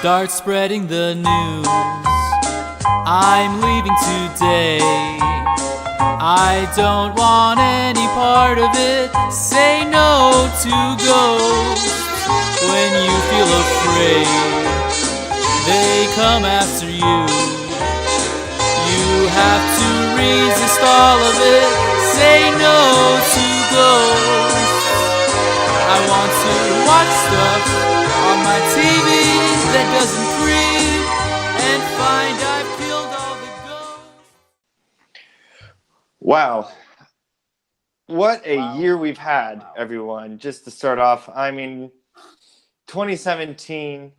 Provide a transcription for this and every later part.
Start spreading the news. I'm leaving today. I don't want any part of it. Say no to ghosts. When you feel afraid, they come after you. You have to resist all of it. Say no to ghosts. I want to watch stuff on my TV that doesn't breathe and find I've killed all the ghosts. Wow. What a year we've had, everyone. Just to start off, I mean, 2017,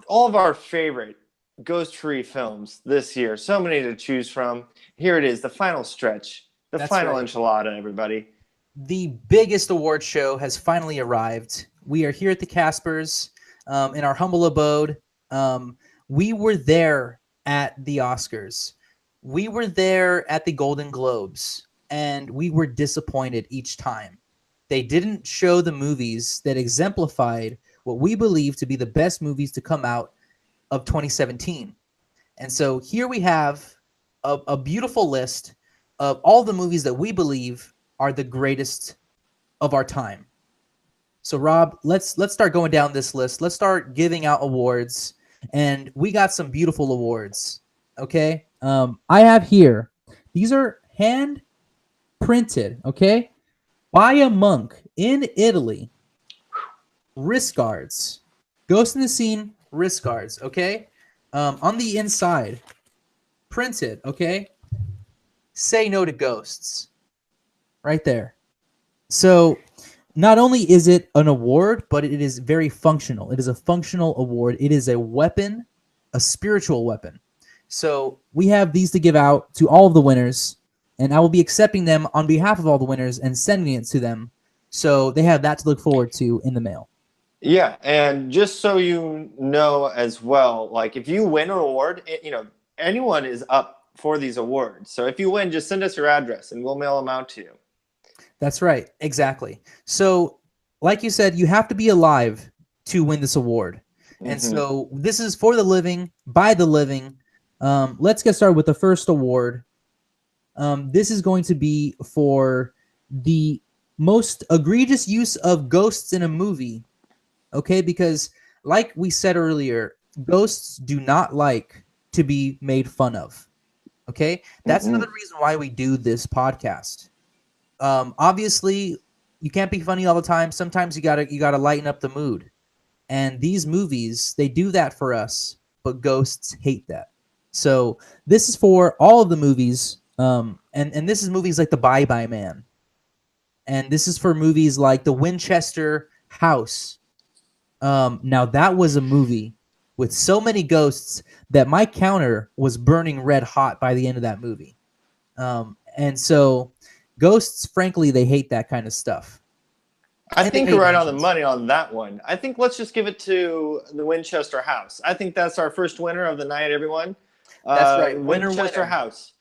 all of our favorite ghost-free films this year. So many to choose from. Here it is, the final stretch. That's final right. Enchilada, everybody. The biggest award show has finally arrived. We are here at the Caspers in our humble abode. We were there at the Oscars. We were there at the Golden Globes, and we were disappointed each time. They didn't show the movies that exemplified what we believe to be the best movies to come out of 2017. And so here we have a beautiful list of all the movies that we believe are the greatest of our time. So Rob, let's start going down this list. Let's start giving out awards, and we got some beautiful awards. Okay, I have here. These are hand printed. Okay, by a monk in Italy. Wrist guards, Ghost in the Scene wrist guards. Okay, on the inside, printed. Okay, say no to ghosts. Right there. So not only is it an award, but it is very functional. It is a functional award. It is a weapon, a spiritual weapon. So we have these to give out to all of the winners, and I will be accepting them on behalf of all the winners and sending it to them. So they have that to look forward to in the mail. Yeah, and just so you know as well, like if you win an award, anyone is up for these awards. So if you win, just send us your address and we'll mail them out to you. That's right. Exactly. So, like you said, you have to be alive to win this award. Mm-hmm. And so this is for the living, by the living. Let's get started with the first award. This is going to be for the most egregious use of ghosts in a movie. Okay? Because like we said earlier, ghosts do not like to be made fun of. Okay? That's another reason why we do this podcast. Obviously, you can't be funny all the time. Sometimes you gotta lighten up the mood. And these movies, they do that for us, but ghosts hate that. So this is for all of the movies, and this is movies like The Bye Bye Man. And this is for movies like The Winchester House. Now, that was a movie with so many ghosts that my counter was burning red hot by the end of that movie. And so ghosts, frankly, they hate that kind of stuff. I think you're right on the money on that one. I think let's just give it to The Winchester House. I think that's our first winner of the night, everyone. That's right. Winchester House.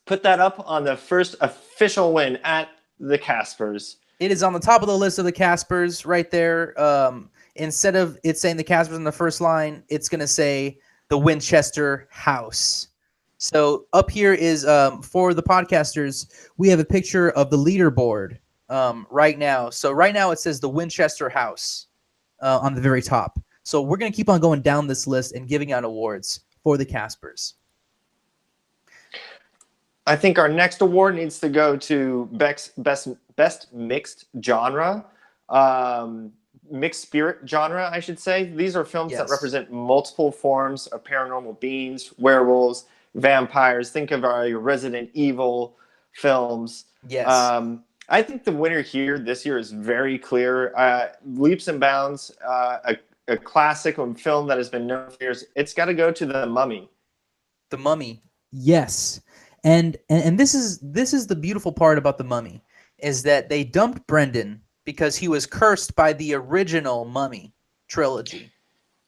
Put that up on the first official win at the Caspers. It is on the top of the list of the Caspers right there. Instead of it saying the Caspers in the first line, it's going to say the Winchester House. So up here is, for the podcasters, we have a picture of the leaderboard right now. So right now it says the Winchester House on the very top. So we're going to keep on going down this list and giving out awards for the Caspers. I think our next award needs to go to best mixed genre, mixed spirit genre, I should say. These are films that represent multiple forms of paranormal beings, werewolves, vampires. Think of our Resident Evil films. Yes. I think the winner here this year is very clear. Leaps and bounds, a classic film that has been known for years. It's got to go to The Mummy. The Mummy. Yes. And this is the beautiful part about The Mummy, is that they dumped Brendan because he was cursed by the original Mummy trilogy.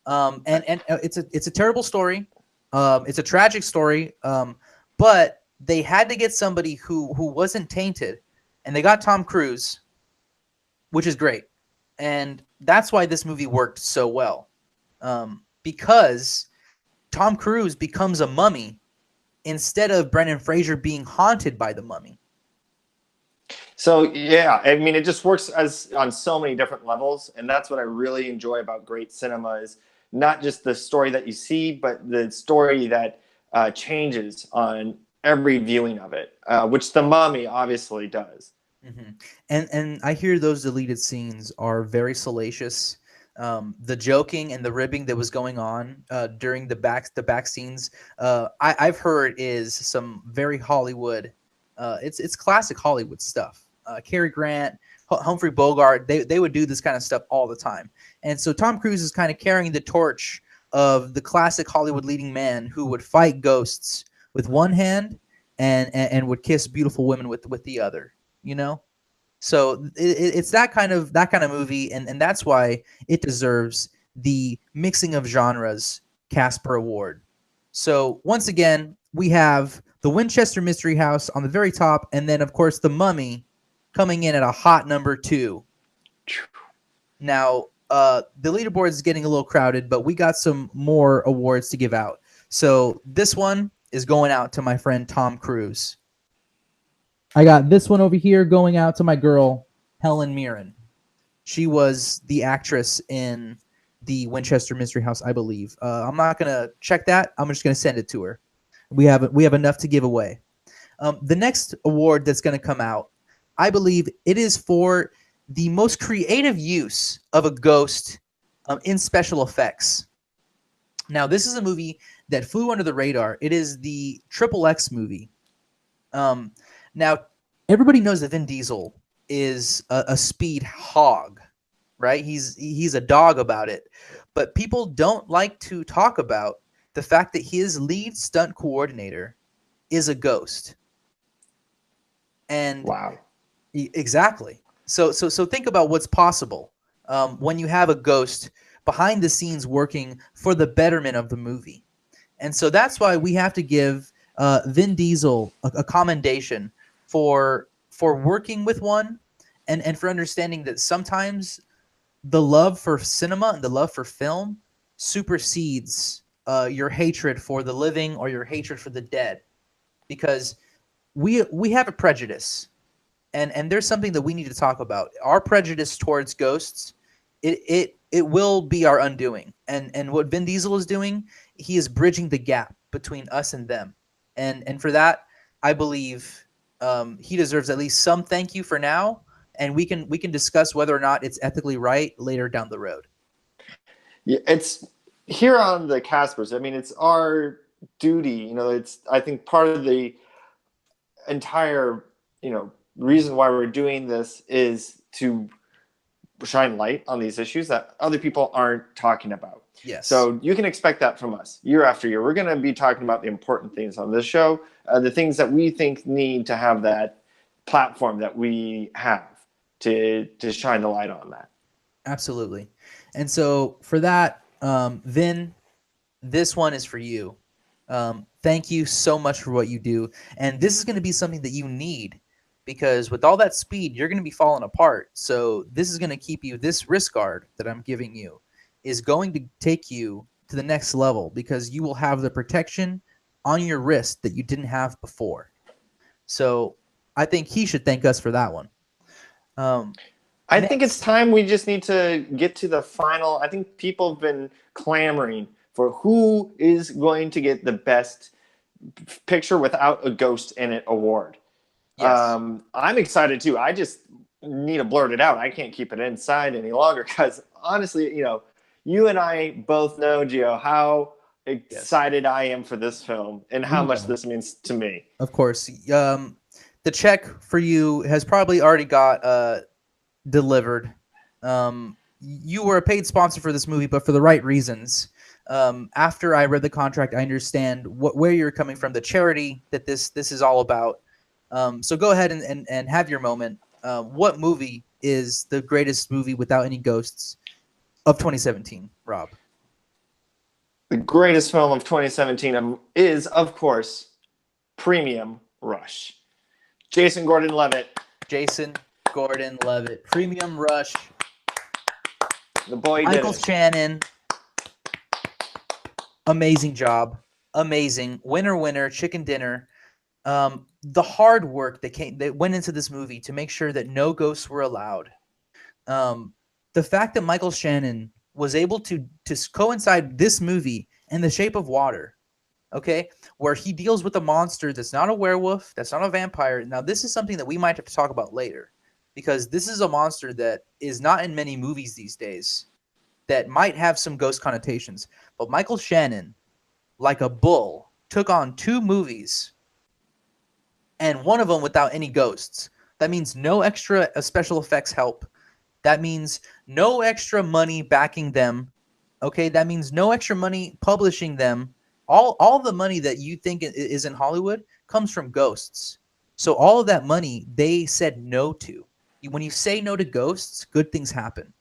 And it's a terrible story. It's a tragic story. But they had to get somebody who wasn't tainted, and they got Tom Cruise, which is great. And that's why this movie worked so well. because Tom Cruise becomes a mummy instead of Brendan Fraser being haunted by the mummy. So yeah, I mean, it just works as on so many different levels, and that's what I really enjoy about great cinema is not just the story that you see, but the story that changes on every viewing of it, which The Mummy obviously does. Mm-hmm. And I hear those deleted scenes are very salacious. The joking and the ribbing that was going on during the back scenes, I've heard is some very Hollywood. It's classic Hollywood stuff. Cary Grant, Humphrey Bogart, they would do this kind of stuff all the time. And so Tom Cruise is kind of carrying the torch of the classic Hollywood leading man who would fight ghosts with one hand and would kiss beautiful women with the other. You know, so it's that kind of movie, and that's why it deserves the mixing of genres Casper Award. So once again, we have the Winchester Mystery House on the very top, and then of course the Mummy coming in at a hot number 2. Now the leaderboard is getting a little crowded, but we got some more awards to give out. So this one is going out to my friend Tom Cruise. I got this one over here going out to my girl, Helen Mirren. She was the actress in the Winchester Mystery House, I believe. I'm not going to check that. I'm just going to send it to her. We have enough to give away. The next award that's going to come out, I believe it is for the most creative use of a ghost in special effects. Now, this is a movie that flew under the radar. It is the XXX movie. Now, everybody knows that Vin Diesel is a speed hog, right? He's a dog about it. But people don't like to talk about the fact that his lead stunt coordinator is a ghost. And wow. Exactly. So think about what's possible when you have a ghost behind the scenes working for the betterment of the movie. And so that's why we have to give Vin Diesel a commendation for working with one and for understanding that sometimes the love for cinema and the love for film supersedes your hatred for the living or your hatred for the dead, because we have a prejudice, and there's something that we need to talk about. Our prejudice towards ghosts, it will be our undoing, and what Vin Diesel is doing, he is bridging the gap between us and them, and for that, I believe he deserves at least some thank you for now, and we can discuss whether or not it's ethically right later down the road. Yeah, it's here on the Caspers. I mean, it's our duty. You know, it's I think part of the entire reason why we're doing this is to shine light on these issues that other people aren't talking about. Yes. So you can expect that from us year after year. We're going to be talking about the important things on this show, the things that we think need to have that platform that we have to shine the light on that. Absolutely. And so for that, Vin, this one is for you. Thank you so much for what you do. And this is going to be something that you need, because with all that speed, you're going to be falling apart. So this is going to keep you, this wrist guard that I'm giving you is going to take you to the next level, because you will have the protection on your wrist that you didn't have before. So I think he should thank us for that one. I think it's time we just need to get to the final. I think people have been clamoring for who is going to get the best picture without a ghost in it award. Yes. I'm excited too. I just need to blurt it out. I can't keep it inside any longer, because honestly, you and I both know, Gio, how excited I am for this film and how much this means to me. Of course. The check for you has probably already got delivered. You were a paid sponsor for this movie, but for the right reasons. After I read the contract, I understand where you're coming from, the charity that this is all about. So go ahead and have your moment. What movie is the greatest movie without any ghosts of 2017, Rob? The greatest film of 2017 is, of course, Premium Rush. Jason Gordon-Levitt. Jason Gordon-Levitt. Premium Rush. The boy Michael did it. Shannon. amazing job. Amazing. Winner, winner, chicken dinner. The hard work that went into this movie to make sure that no ghosts were allowed. The fact that Michael Shannon was able to coincide this movie in The Shape of Water, okay, where he deals with a monster that's not a werewolf, that's not a vampire. Now, this is something that we might have to talk about later, because this is a monster that is not in many movies these days that might have some ghost connotations. But Michael Shannon, like a bull, took on 2 movies, and one of them without any ghosts. That means no extra special effects help. That means no extra money backing them. Okay, that means no extra money publishing them. All the money that you think is in Hollywood comes from ghosts. So all of that money they said no to. When you say no to ghosts, good things happen.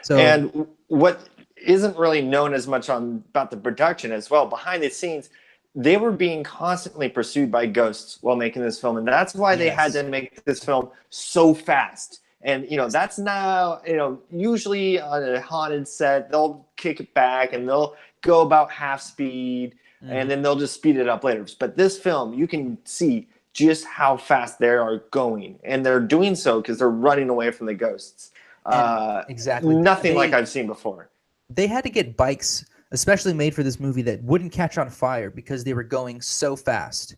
So, and what isn't really known as much about the production as well, behind the scenes, they were being constantly pursued by ghosts while making this film, and that's why they had to make this film so fast. And that's now, usually on a haunted set, they'll kick it back and they'll go about half speed, and then they'll just speed it up later. But this film, you can see just how fast they are going, and they're doing so because they're running away from the ghosts. Exactly. Nothing like I've seen before. They had to get bikes especially made for this movie that wouldn't catch on fire because they were going so fast.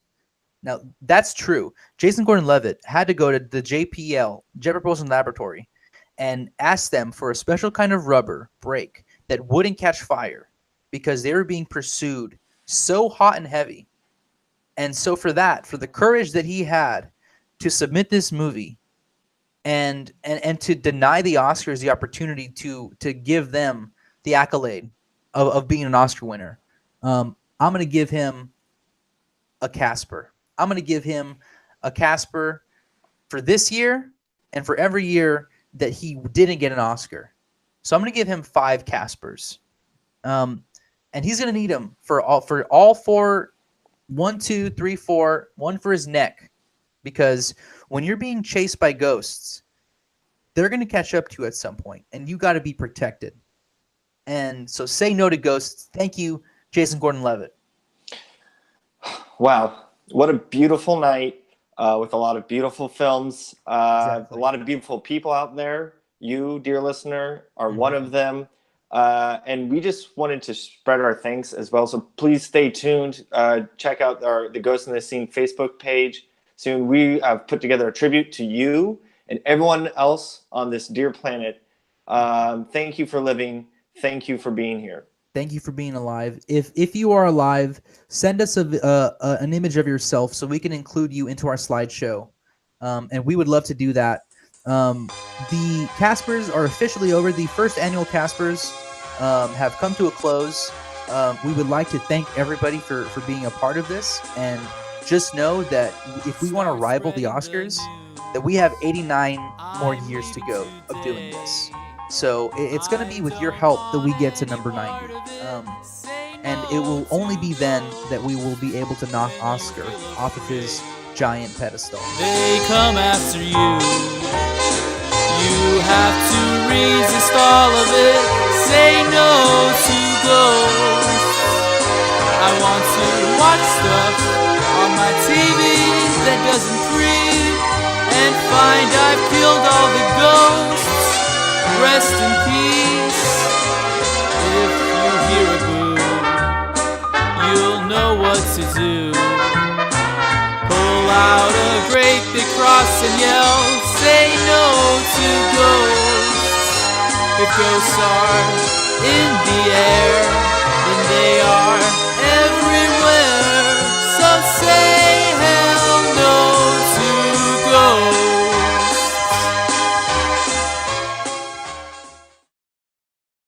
Now, that's true. Jason Gordon-Levitt had to go to the JPL, Jet Propulsion Laboratory, and ask them for a special kind of rubber brake that wouldn't catch fire because they were being pursued so hot and heavy. And so for the courage that he had to submit this movie and to deny the Oscars the opportunity to give them the accolade of being an Oscar winner, I'm going to give him a Casper. I'm going to give him a Casper for this year and for every year that he didn't get an Oscar. So I'm going to give him 5 Caspers. And he's going to need them for all 4, 1, 2, 3, 4, one for his neck. Because when you're being chased by ghosts, they're going to catch up to you at some point, and you got to be protected. And so say no to ghosts. Thank you, Jason Gordon-Levitt. Wow. What a beautiful night with a lot of beautiful films, Exactly. a lot of beautiful people out there. You, dear listener, are one of them. And we just wanted to spread our thanks as well. So please stay tuned. Check out the Ghost in the Scene Facebook page. Soon we have put together a tribute to you and everyone else on this dear planet. Thank you for living. Thank you for being here. Thank you for being alive. If you are alive, send us an image of yourself so we can include you into our slideshow. And we would love to do that. The Caspers are officially over. The first annual Caspers have come to a close. We would like to thank everybody for being a part of this. And just know that if we want to rival the Oscars, that we have 89 more years to go of doing this. So it's going to be with your help that we get to number 90. And it will only be then that we will be able to knock Oscar off of his giant pedestal. They come after you. You have to resist all of it. Say no to ghosts. I want to watch stuff on my TV that doesn't breathe and find I've killed all the ghosts. Rest in peace. If you hear a boo, you'll know what to do. Pull out a great big cross and yell, say no to ghosts. If ghosts are in the air, then they are